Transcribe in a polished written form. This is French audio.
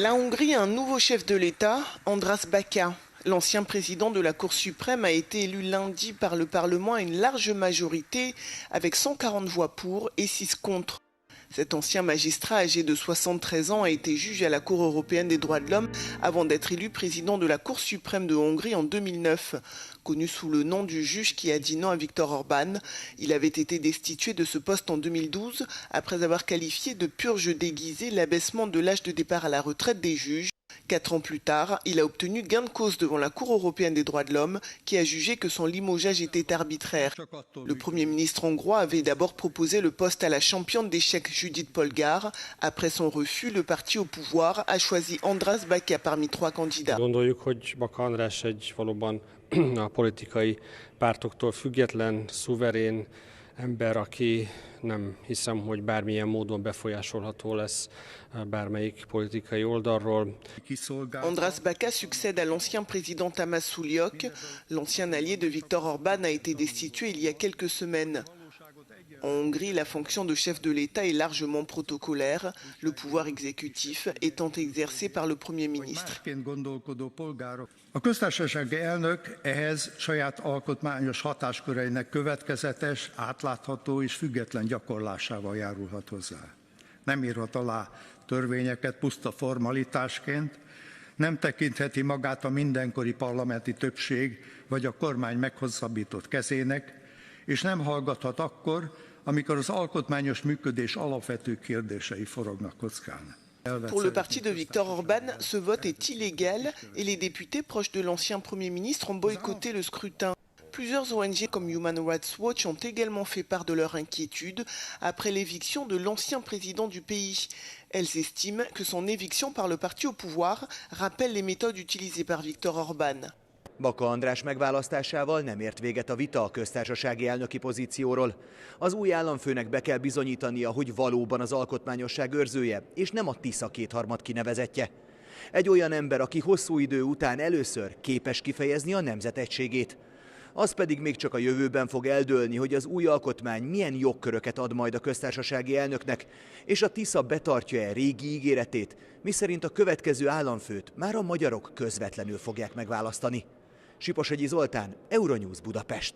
La Hongrie a un nouveau chef de l'État, András Baka. L'ancien président de la Cour suprême a été élu lundi par le Parlement à une large majorité, avec 140 voix pour et 6 contre. Cet ancien magistrat âgé de 73 ans a été juge à la Cour européenne des droits de l'homme avant d'être élu président de la Cour suprême de Hongrie en 2009. Connu sous le nom du juge qui a dit non à Viktor Orban, il avait été destitué de ce poste en 2012 après avoir qualifié de purge déguisée l'abaissement de l'âge de départ à la retraite des juges. 4 ans plus tard, il a obtenu gain de cause devant la Cour européenne des droits de l'homme qui a jugé que son limogeage était arbitraire. Le Premier ministre hongrois avait d'abord proposé le poste à la championne d'échecs Judith Polgár. Après son refus, le parti au pouvoir a choisi András Baka parmi 3 candidats. Gondoljuk, hogy Baka András egy valóban a politikai pártoktól független, szuverén ember, aki nem hiszem, hogy bármilyen módon befolyásolható lesz bármelyik politikai oldalról. András Baka succède à l'ancien président Tamás Suliok. L'ancien allié de Viktor Orban a été destitué il y a quelques semaines. En Hongrie, la fonction de chef de l'État est largement protocolaire, le pouvoir exécutif étant exercé par le Premier ministre. A köztársasági elnök ehhez saját alkotmányos hatásköreinek következetes, átlátható és független gyakorlásával járulhat hozzá. Nem írhat alá törvényeket puszta formalitásként, nem tekintheti magát a mindenkori parlamenti többség vagy a kormány meghosszabbított kezének, és nem hallgathat akkor, amikor az alkotmányos működés alapvető kérdései forognak kockán. Pour le parti de Viktor Orban, ce vote est illégal et les députés proches de l'ancien Premier ministre ont boycotté le scrutin. Plusieurs ONG comme Human Rights Watch ont également fait part de leur inquiétude après l'éviction de l'ancien président du pays. Elles estiment que son éviction par le parti au pouvoir rappelle les méthodes utilisées par Viktor Orban. Baka András megválasztásával nem ért véget a vita a köztársasági elnöki pozícióról. Az új államfőnek be kell bizonyítania, hogy valóban az alkotmányosság őrzője, és nem a Tisza kétharmad kinevezettje. Egy olyan ember, aki hosszú idő után először képes kifejezni a nemzet egységét. Az pedig még csak a jövőben fog eldőlni, hogy az új alkotmány milyen jogköröket ad majd a köztársasági elnöknek, és a Tisza betartja-e régi ígéretét, miszerint a következő államfőt már a magyarok közvetlenül fogják megválasztani. Siposegyi Zoltán, Euronews Budapest.